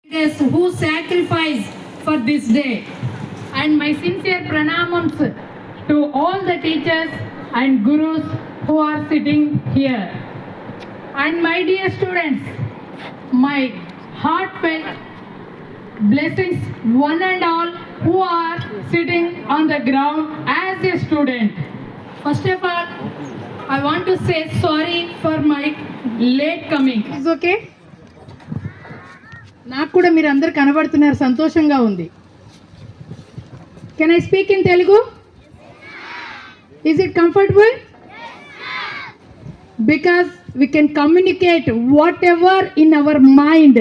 who sacrificed for this day, and my sincere pranamams to all the teachers and gurus who are sitting here. And my dear students, my heartfelt blessings one and all who are sitting on the ground as a student. First of all, I want to say sorry for my late coming. Is okay? నాకు కూడా మీరు అందరు కనబడుతున్నారు, సంతోషంగా ఉంది. Can I speak in Telugu? Is it comfortable? Because we can communicate whatever in our mind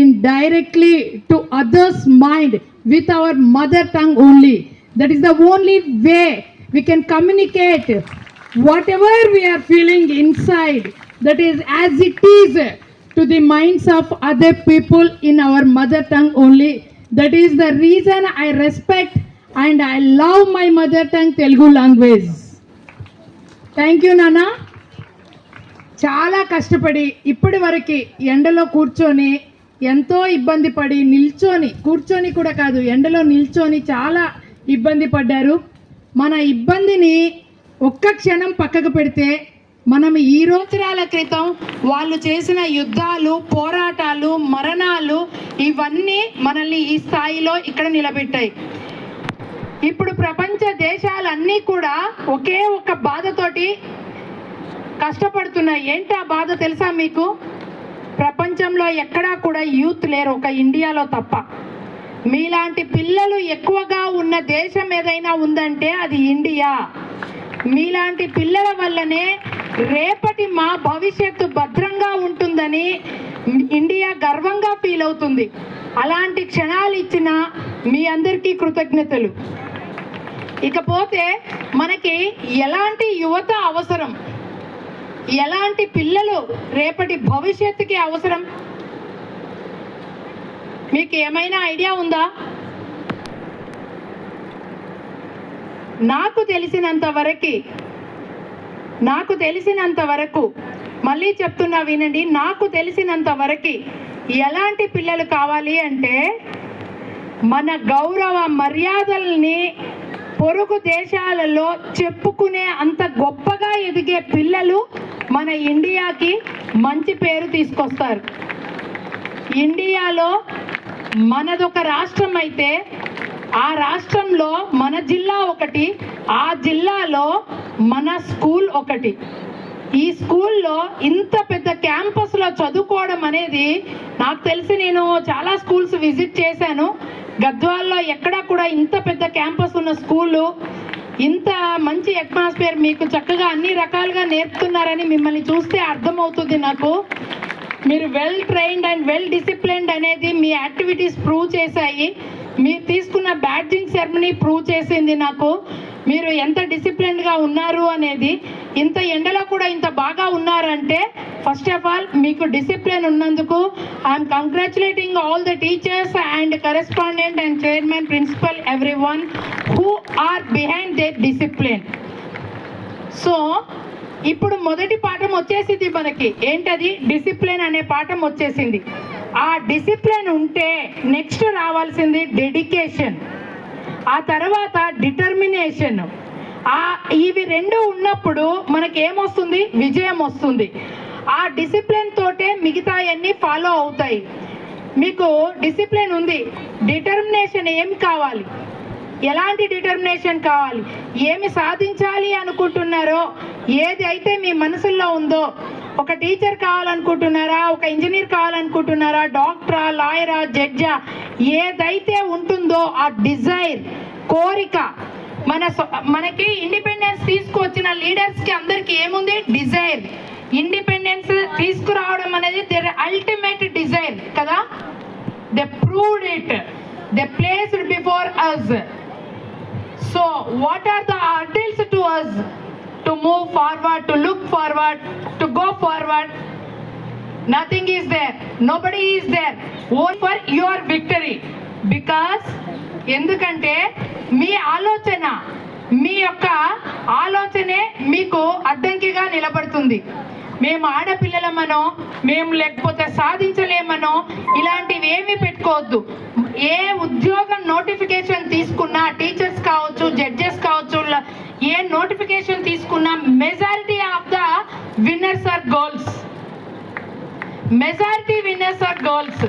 indirectly to others' mind with our mother tongue only. That is the only way we can communicate whatever we are feeling inside, that is as it is, to the minds of other people in our mother tongue only. That is the reason I respect and I love my mother tongue Telugu language. Thank you, Nana. చాలా కష్టపడి ఇప్పటి వరకు ఎండలో కూర్చొని ఎంతో ఇబ్బంది పడి కూర్చొని కూడా కాదు, ఎండలో నిల్చొని చాలా ఇబ్బంది పడ్డారు. మన ఇబ్బందిని ఒక్క క్షణం పక్కకు పెడితే మనం ఈ రోజుల క్రితం వాళ్ళు చేసిన యుద్ధాలు, పోరాటాలు, మరణాలు ఇవన్నీ మనల్ని ఈ స్థాయిలో ఇక్కడ నిలబెట్టాయి. ఇప్పుడు ప్రపంచ దేశాలన్నీ కూడా ఒకే ఒక బాధతోటి కష్టపడుతున్నాయి. ఏంటి ఆ బాధ తెలుసా మీకు? ప్రపంచంలో ఎక్కడా కూడా యూత్ లేరు, ఒక ఇండియాలో తప్ప. మీలాంటి పిల్లలు ఎక్కువగా ఉన్న దేశం ఏదైనా ఉందంటే అది ఇండియా. మీలాంటి పిల్లల వల్లనే రేపటి మా భవిష్యత్తు భద్రంగా ఉంటుందని ఇండియా గర్వంగా ఫీల్ అవుతుంది. అలాంటి క్షణాలు ఇచ్చిన మీ అందరికీ కృతజ్ఞతలు. ఇకపోతే మనకి ఎలాంటి యువత అవసరం, ఎలాంటి పిల్లలు రేపటి భవిష్యత్తుకి అవసరం, మీకు ఏమైనా ఐడియా ఉందా? నాకు తెలిసినంత వరకు మళ్ళీ చెప్తున్నా వినండి, నాకు తెలిసినంత వరకు ఎలాంటి పిల్లలు కావాలి అంటే మన గౌరవ మర్యాదల్ని పొరుగు దేశాలలో చెప్పుకునే అంత గొప్పగా ఎదిగే పిల్లలు మన ఇండియాకి మంచి పేరు తీసుకొస్తారు. ఇండియాలో మనదొక రాష్ట్రం అయితే ఆ రాష్ట్రంలో మన జిల్లా ఒకటి, ఆ జిల్లాలో మన స్కూల్ ఒకటి. ఈ స్కూల్లో ఇంత పెద్ద క్యాంపస్లో చదువుకోవడం అనేది నాకు తెలిసి, నేను చాలా స్కూల్స్ విజిట్ చేశాను. గద్వాల్లో ఎక్కడా కూడా ఇంత పెద్ద క్యాంపస్ ఉన్న స్కూలు, ఇంత మంచి అట్మాస్ఫియర్, మీకు చక్కగా అన్ని రకాలుగా నేర్పుతున్నారని మిమ్మల్ని చూస్తే అర్థమవుతుంది నాకు. మీరు well trained and well disciplined అనేది మీ యాక్టివిటీస్ ప్రూవ్ చేశాయి. మీరు తీసుకున్న బ్యాడ్జింగ్ సెరమనీ ప్రూవ్ చేసింది నాకు మీరు ఎంత డిసిప్లిన్డ్గా ఉన్నారు అనేది. ఇంత ఎండలో కూడా ఇంత బాగా ఉన్నారంటే ఫస్ట్ ఆఫ్ ఆల్ మీకు డిసిప్లిన్ ఉన్నందుకు I'm congratulating all the teachers and correspondent and chairman, principal, everyone who are behind their discipline. So ఇప్పుడు మొదటి పాఠం వచ్చేసింది మనకి. ఏంటది? డిసిప్లిన్ అనే పాఠం వచ్చేసింది. ఆ డిసిప్లిన్ ఉంటే నెక్స్ట్ రావాల్సింది డెడికేషన్, ఆ తర్వాత డిటర్మినేషన్. ఇవి రెండు ఉన్నప్పుడు మనకేమొస్తుంది? విజయం వస్తుంది. ఆ డిసిప్లిన్ తోటే మిగతా అన్నీ ఫాలో అవుతాయి. మీకు డిసిప్లిన్ ఉంది, డిటర్మినేషన్ ఏం కావాలి? ఎలాంటి డిటర్మినేషన్ కావాలి? ఏమి సాధించాలి అనుకుంటున్నారో, ఏది అయితే మీ మనసుల్లో ఉందో, ఒక టీచర్ కావాలనుకుంటున్నారా, ఒక ఇంజనీర్ కావాలనుకుంటున్నారా, డాక్టరా, లాయరా, జడ్జా, ఏదైతే ఉంటుందో ఆ డిజైర్, కోరిక. మనకి ఇండిపెండెన్స్ తీసుకువచ్చిన లీడర్స్కి అందరికీ ఏముంది? డిజైర్. ఇండిపెండెన్స్ తీసుకురావడం అనేది దేర్ అల్టిమేట్ డిజైర్ కదా. They proved it, they placed before us. So what are the hurdles to us to move forward, to look forward, to go forward? Nothing is there, nobody is there, only for your victory. Because ఎందుకంటే మీ ఆలోచన, మీ యొక్క ఆలోచనే మీకు అడ్డంకిగా నిలబడుతుంది. మేము ఆడపిల్లలమనో మేము లేకపోతే సాధించలేమనో ఇలాంటివి ఏమీ పెట్టుకోవద్దు. ఏ ఉద్యోగం నోటిఫికేషన్ తీసుకున్నా, టీచర్స్ కావచ్చు, జడ్జెస్ కావచ్చు, ఏ నోటిఫికేషన్ తీసుకున్నా majority of the winners are girls. Majority winners are girls.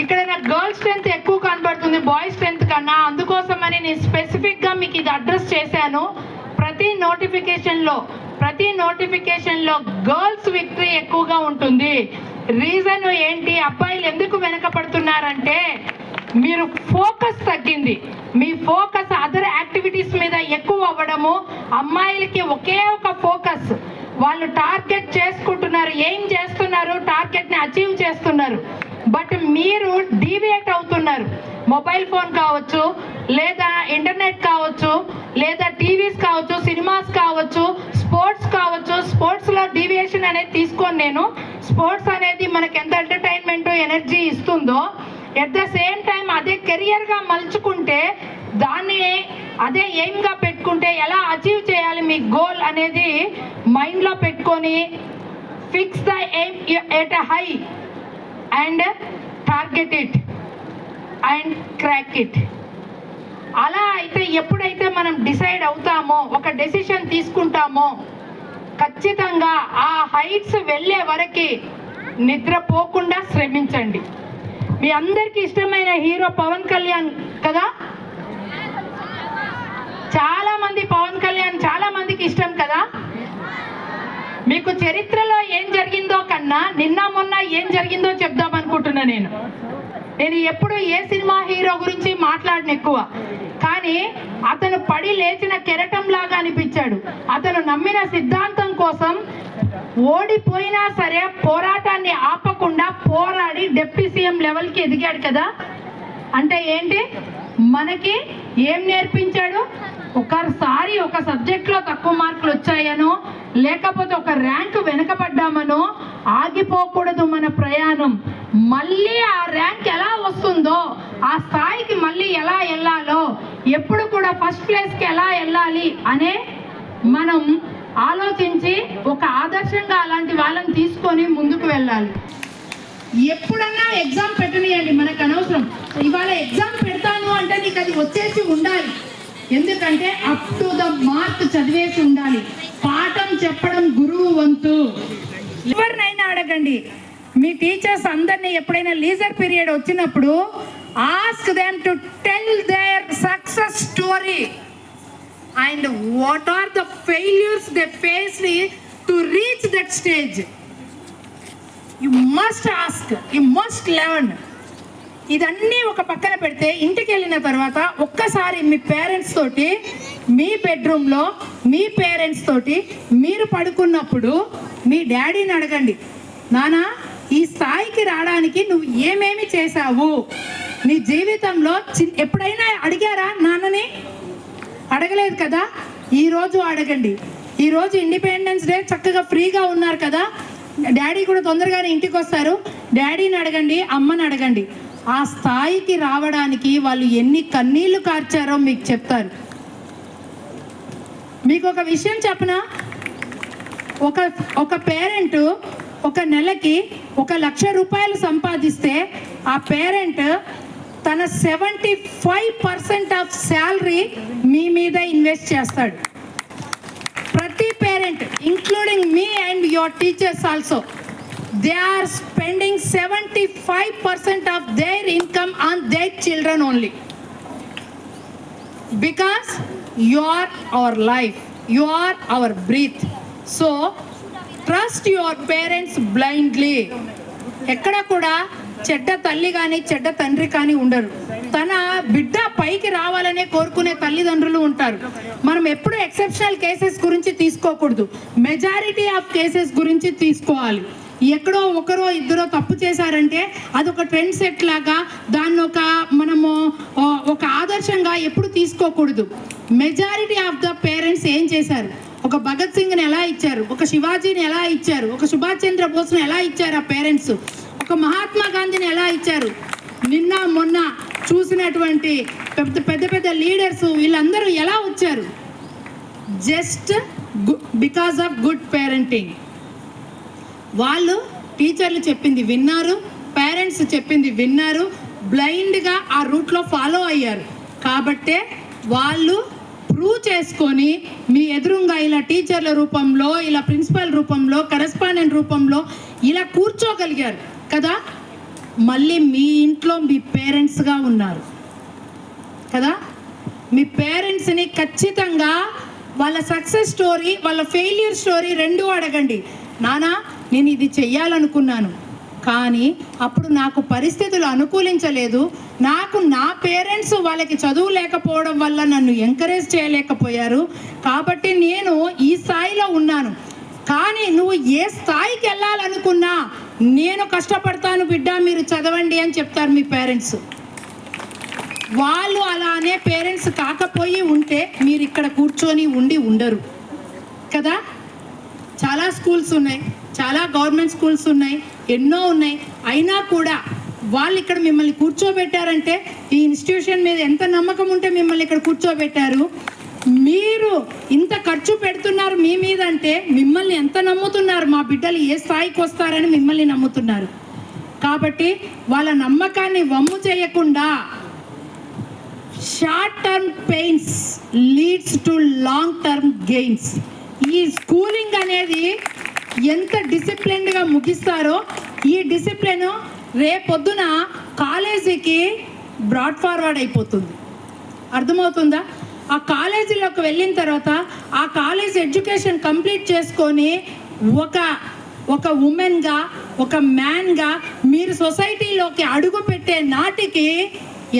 ఇక్కడ నాకు గర్ల్స్ స్ట్రెంత్ ఎక్కువ కనబడుతుంది బాయ్స్ స్ట్రెంత్ కన్నా. అందుకోసమని నేను స్పెసిఫిక్గా మీకు ఇది అడ్రస్ చేశాను. ప్రతి నోటిఫికేషన్లో గర్ల్స్ విక్టరీ ఎక్కువగా ఉంటుంది. రీజన్ ఏంటి, అబ్బాయిలు ఎందుకు వెనకపడుతున్నారంటే మీరు ఫోకస్ తగ్గింది. మీ ఫోకస్ అదర్ యాక్టివిటీస్ మీద ఎక్కువ అవ్వడము. అమ్మాయిలకి ఒకే ఒక ఫోకస్, వాళ్ళు టార్గెట్ చేసుకుంటున్నారు, ఏం చేస్తున్నారు, టార్గెట్ని అచీవ్ చేస్తున్నారు. బట్ మీరు డీవియేట్ అవుతున్నారు. మొబైల్ ఫోన్ కావచ్చు, లేదా ఇంటర్నెట్ కావచ్చు, లేదా టీవీస్ కావచ్చు, సినిమాస్ కావచ్చు, స్పోర్ట్స్ కావచ్చు. స్పోర్ట్స్లో డీవియేషన్ అనేది తీసుకోను నేను. స్పోర్ట్స్ అనేది మనకి ఎంత ఎంటర్టైన్మెంట్, ఎనర్జీ ఇస్తుందో, ఎట్ ద సేమ్ టైం అదే కెరియర్గా మలుచుకుంటే, దాన్ని అదే ఎయిమ్గా పెట్టుకుంటే ఎలా అచీవ్ చేయాలి మీ గోల్ అనేది మైండ్లో పెట్టుకొని fix the aim at a high and target it and crack it. అలా అయితే ఎప్పుడైతే మనం డిసైడ్ అవుతామో, ఒక డెసిషన్ తీసుకుంటామో, ఖచ్చితంగా ఆ హైట్స్ వెళ్ళే వరకు నిద్రపోకుండా శ్రమించండి. మీ అందరికీ ఇష్టమైన హీరో పవన్ కళ్యాణ్ కదా. చాలా మంది పవన్ కళ్యాణ్ చాలా మందికి ఇష్టం కదా. మీకు చరిత్రలో ఏం జరిగిందో కన్నా నిన్న మొన్న ఏం జరిగిందో చెప్దాం అనుకుంటున్నా. నేను ఎప్పుడు ఏ సినిమా హీరో గురించి మాట్లాడిన ఎక్కువ, కానీ అతను పడి లేచిన కెరటం లాగా అనిపించాడు. అతను నమ్మిన సిద్ధాంతం కోసం ఓడిపోయినా సరే పోరాటాన్ని ఆపకుండా పోరాడి డిప్యూటీ సీఎం లెవెల్కి ఎదిగాడు కదా. అంటే ఏంటి, మనకి ఏం నేర్పించాడు? ఒకసారి ఒక సబ్జెక్ట్లో తక్కువ మార్కులు వచ్చాయనో, లేకపోతే ఒక ర్యాంకు వెనకబడ్డామనో ఆగిపోకూడదు మన ప్రయాణం. మళ్ళీ ఆ ర్యాంక్ ఎలా వస్తుందో, ఆ స్థాయికి మళ్ళీ ఎలా వెళ్ళాలో, ఎప్పుడు కూడా ఫస్ట్ ప్లేస్కి ఎలా వెళ్ళాలి అనే మనం ఆలోచించి ఒక ఆదర్శంగా అలాంటి వాళ్ళని తీసుకొని ముందుకు వెళ్ళాలి. ఎప్పుడన్నా ఎగ్జామ్ పెట్టనియండి, మనకు అనవసరం. ఇవాళ ఎగ్జామ్ పెడతాను అంటే నీకు అది వచ్చేసి ఉండాలి. ఎందుకంటే అప్ టు ద మార్క్ చదివేసి ఉండాలి. పాఠం చెప్పడం గురువు వంతు. ఎవరినైనా అడగండి, మీ టీచర్స్ అందరినీ ఎప్పుడైనా లీజర్ పీరియడ్ వచ్చినప్పుడు ask them to tell their success story and what are the failures they faced to reach that stage. You must ask, you must learn. ఇదన్నీ ఒక పక్కన పెడితే ఇంటికి వెళ్ళిన తర్వాత ఒక్కసారి మీ పేరెంట్స్ తోటి, మీ బెడ్రూమ్లో మీ పేరెంట్స్ తోటి మీరు పడుకున్నప్పుడు మీ డాడీని అడగండి, నానా ఈ స్థాయికి రావడానికి నువ్వు ఏమేమి చేశావు నీ జీవితంలో? ఎప్పుడైనా అడిగారా నాన్నని? అడగలేదు కదా. ఈరోజు అడగండి. ఈరోజు ఇండిపెండెన్స్ డే, చక్కగా ఫ్రీగా ఉన్నారు కదా, డాడీ కూడా తొందరగానే ఇంటికి వస్తారు. డాడీని అడగండి, అమ్మని అడగండి. ఆ స్థాయికి రావడానికి వాళ్ళు ఎన్ని కన్నీళ్లు కార్చారో మీకు చెప్తారు. మీకు ఒక విషయం చెప్పనా, ఒక పేరెంట్ ఒక నెలకి 1,00,000 రూపాయలు సంపాదిస్తే ఆ పేరెంట్ తన 75% ఆఫ్ శాలరీ మీ మీద ఇన్వెస్ట్ చేస్తాడు. ప్రతి parent, including me and your teachers also, they are spending 75% of their income on their children only, because you are our life, you are our breath. So trust your parents blindly. ఎక్కడ కూడా చెడ్డ తల్లి కానీ చెడ్డ తండ్రి కానీ ఉండరు. తన బిడ్డ పైకి రావాలనే కోరుకునే తల్లిదండ్రులు ఉంటారు. మనం ఎప్పుడు ఎక్సెప్షనల్ కేసెస్ గురించి తీసుకోకూడదు, మెజారిటీ ఆఫ్ కేసెస్ గురించి తీసుకోవాలి. ఎక్కడో ఒకరో ఇద్దరో తప్పు చేశారంటే అదొక ట్రెండ్ సెట్ లాగా దాన్ని మనము ఒక ఆదర్శంగా ఎప్పుడు తీసుకోకూడదు. మెజారిటీ ఆఫ్ ద పేరెంట్స్ ఏం చేశారు? ఒక భగత్ సింగ్ని ఎలా ఇచ్చారు, ఒక శివాజీని ఎలా ఇచ్చారు, ఒక సుభాష్ చంద్ర బోస్ని ఎలా ఇచ్చారు ఆ పేరెంట్స్, ఒక మహాత్మా గాంధీని ఎలా ఇచ్చారు, నిన్న మొన్న చూసినటువంటి పెద్ద పెద్ద లీడర్స్ వీళ్ళందరూ ఎలా వచ్చారు? Just because of good parenting. వాళ్ళు టీచర్లు చెప్పింది విన్నారు, పేరెంట్స్ చెప్పింది విన్నారు, బ్లైండ్గా ఆ రూట్లో ఫాలో అయ్యారు. కాబట్టే వాళ్ళు ప్రూవ్ చేసుకొని మీ ఎదురుగా ఇలా టీచర్ల రూపంలో, ఇలా ప్రిన్సిపల్ రూపంలో, కరెస్పాండెంట్ రూపంలో ఇలా కూర్చోగలిగారు కదా. మళ్ళీ మీ ఇంట్లో మీ పేరెంట్స్గా ఉన్నారు కదా. మీ పేరెంట్స్ని ఖచ్చితంగా వాళ్ళ సక్సెస్ స్టోరీ, వాళ్ళ ఫెయిల్యూర్ స్టోరీ రెండూ అడగండి. నానా నేను ఇది చెయ్యాలనుకున్నాను, కానీ అప్పుడు నాకు పరిస్థితులు అనుకూలించలేదు, నాకు నా పేరెంట్స్ వాళ్ళకి చదువు లేకపోవడం వల్ల నన్ను ఎంకరేజ్ చేయలేకపోయారు, కాబట్టి నేను ఈ స్థాయిలో ఉన్నాను. కానీ నువ్వు ఏ స్థాయికి వెళ్ళాలనుకున్నా నేను కష్టపడతాను బిడ్డ, మీరు చదవండి అని చెప్తారు మీ పేరెంట్స్. వాళ్ళు అలానే పేరెంట్స్ కాకపోయి ఉంటే మీరు ఇక్కడ కూర్చొని ఉండరు కదా. చాలా స్కూల్స్ ఉన్నాయి, చాలా గవర్నమెంట్ స్కూల్స్ ఉన్నాయి, ఎన్నో ఉన్నాయి. అయినా కూడా వాళ్ళు ఇక్కడ మిమ్మల్ని కూర్చోబెట్టారంటే ఈ ఇన్స్టిట్యూషన్ మీద ఎంత నమ్మకం ఉంటే మిమ్మల్ని ఇక్కడ కూర్చోబెట్టారు. మీరు ఇంత ఖర్చు పెడుతున్నారు మీ మీద అంటే మిమ్మల్ని ఎంత నమ్ముతున్నారు, మా బిడ్డలు ఏ స్థాయికి వస్తారని మిమ్మల్ని నమ్ముతున్నారు. కాబట్టి వాళ్ళ నమ్మకాన్ని వమ్ము చేయకుండా short term pains leads to long term gains. ఈ స్కూలింగ్ అనేది ఎంత డిసిప్లిన్డ్గా ముగిస్తారో ఈ డిసిప్లిన్ రేపొద్దున కాలేజీకి బ్రాడ్ ఫార్వర్డ్ అయిపోతుంది. అర్థమవుతుందా? ఆ కాలేజీలోకి వెళ్ళిన తర్వాత ఆ కాలేజ్ ఎడ్యుకేషన్ కంప్లీట్ చేసుకొని ఒక ఉమెన్గా, ఒక మ్యాన్గా మీరు సొసైటీలోకి అడుగు పెట్టే నాటికి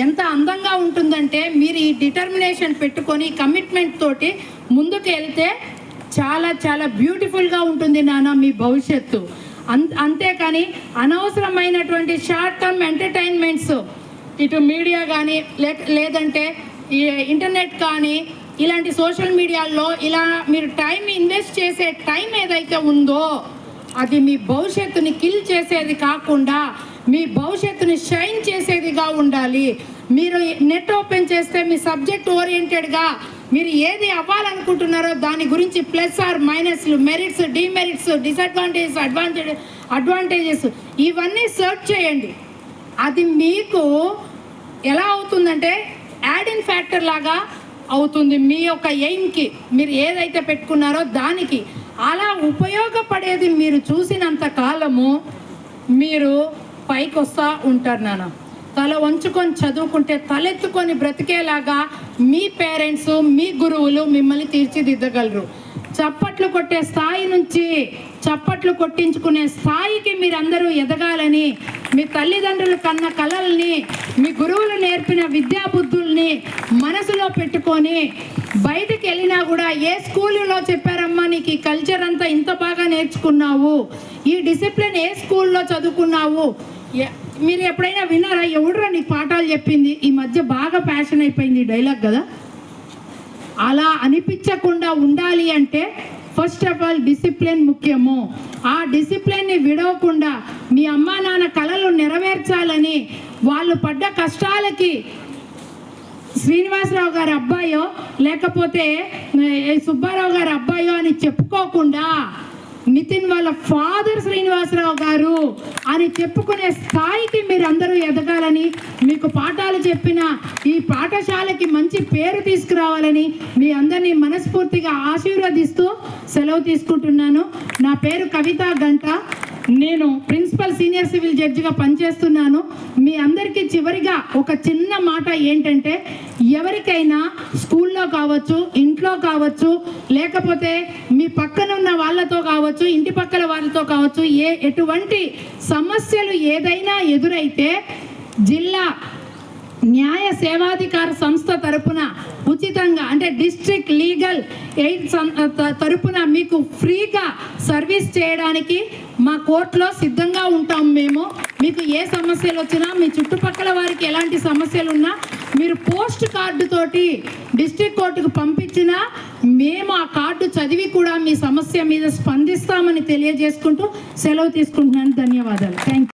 ఎంత అందంగా ఉంటుందంటే, మీరు ఈ డిటర్మినేషన్ పెట్టుకొని కమిట్మెంట్ తోటి ముందుకు వెళ్తే చాలా చాలా బ్యూటిఫుల్గా ఉంటుంది నాన్న మీ భవిష్యత్తు. అంతేకాని అనవసరమైనటువంటి షార్ట్ టర్మ్ ఎంటర్టైన్మెంట్స్, ఇటు మీడియా కానీ లేదంటే ఈ ఇంటర్నెట్ కానీ ఇలాంటి సోషల్ మీడియాల్లో ఇలా మీరు టైం ఇన్వెస్ట్ చేసే టైం ఏదైతే ఉందో అది మీ భవిష్యత్తుని కిల్ చేసేది కాకుండా మీ భవిష్యత్తుని షైన్ చేసేదిగా ఉండాలి. మీరు నెట్ ఓపెన్ చేస్తే మీ సబ్జెక్ట్ ఓరియంటెడ్గా మీరు ఏది అవ్వాలనుకుంటున్నారో దాని గురించి ప్లస్ ఆర్ మైనస్లు, మెరిట్స్, డిమెరిట్స్, డిసడ్వాంటేజెస్, అడ్వాంటేజెస్ ఇవన్నీ సెర్చ్ చేయండి. అది మీకు ఎలా అవుతుందంటే యాడ్-ఇన్ ఫ్యాక్టర్ లాగా అవుతుంది మీ యొక్క ఎయిమ్కి, మీరు ఏదైతే పెట్టుకున్నారో దానికి. అలా ఉపయోగపడేది మీరు చూసినంత కాలము మీరు పైకి వస్తూ ఉంటారు నాన్న. తల వంచుకొని చదువుకుంటే తలెత్తుకొని బ్రతికేలాగా మీ పేరెంట్స్, మీ గురువులు మిమ్మల్ని తీర్చిదిద్దగలరు. చప్పట్లు కొట్టే స్థాయి నుంచి చప్పట్లు కొట్టించుకునే స్థాయికి మీరందరూ ఎదగాలని, మీ తల్లిదండ్రులు కన్న కలల్ని, మీ గురువులు నేర్పిన విద్యాబుద్ధుల్ని మనసులో పెట్టుకొని బయటికి వెళ్ళినా కూడా ఏ స్కూల్లో చెప్పారమ్మా నీకు ఈ కల్చర్ అంతా ఇంత బాగా నేర్చుకున్నావు, ఈ డిసిప్లిన్ ఏ స్కూల్లో చదువుకున్నావు, మీరు ఎప్పుడైనా విన్నారా? ఎవడురా నీకు పాఠాలు చెప్పింది? ఈ మధ్య బాగా ప్యాషన్ అయిపోయింది డైలాగ్ కదా. అలా అనిపించకుండా ఉండాలి అంటే ఫస్ట్ ఆఫ్ ఆల్ డిసిప్లిన్ ముఖ్యము. ఆ డిసిప్లిన్ని విడవకుండా మీ అమ్మా నాన్న కలలు నెరవేర్చాలని వాళ్ళు పడ్డ కష్టాలకి శ్రీనివాసరావు గారి అబ్బాయో లేకపోతే సుబ్బారావు గారి అబ్బాయో అని చెప్పుకోకుండా నితిన్ వాళ్ళ ఫాదర్ శ్రీనివాసరావు గారు అని చెప్పుకునే స్థాయికి మీరు అందరూ ఎదగాలని, మీకు పాఠాలు చెప్పిన ఈ పాఠశాలకి మంచి పేరు తీసుకురావాలని మీ అందరినీ మనస్ఫూర్తిగా ఆశీర్వదిస్తూ సెలవు తీసుకుంటున్నాను. నా పేరు కవితా గంట. నేను ప్రిన్సిపల్ సీనియర్ సివిల్ జడ్జిగా పనిచేస్తున్నాను. మీ అందరికీ చివరిగా ఒక చిన్న మాట ఏంటంటే, ఎవరికైనా స్కూల్లో కావచ్చు, ఇంట్లో కావచ్చు, లేకపోతే మీ పక్కన ఉన్న వాళ్ళతో కావచ్చు, ఇంటి పక్కల వాళ్ళతో కావచ్చు, ఎటువంటి సమస్యలు ఏదైనా ఎదురైతే జిల్లా న్యాయ సేవాధికార సంస్థ తరపున ఉచితంగా అంటే డిస్ట్రిక్ట్ లీగల్ ఎయిడ్ తరపున మీకు ఫ్రీగా సర్వీస్ చేయడానికి మా కోర్టులో సిద్ధంగా ఉంటాం మేము. మీకు ఏ సమస్యలు వచ్చినా, మీ చుట్టుపక్కల వారికి ఎలాంటి సమస్యలు ఉన్నా మీరు పోస్ట్ కార్డు తోటి డిస్ట్రిక్ట్ కోర్టుకు పంపించినా మేము ఆ కార్డు చదివి కూడా మీ సమస్య మీద స్పందిస్తామని తెలియజేసుకుంటూ సెలవు తీసుకుంటున్నాను. ధన్యవాదాలు. Thank you.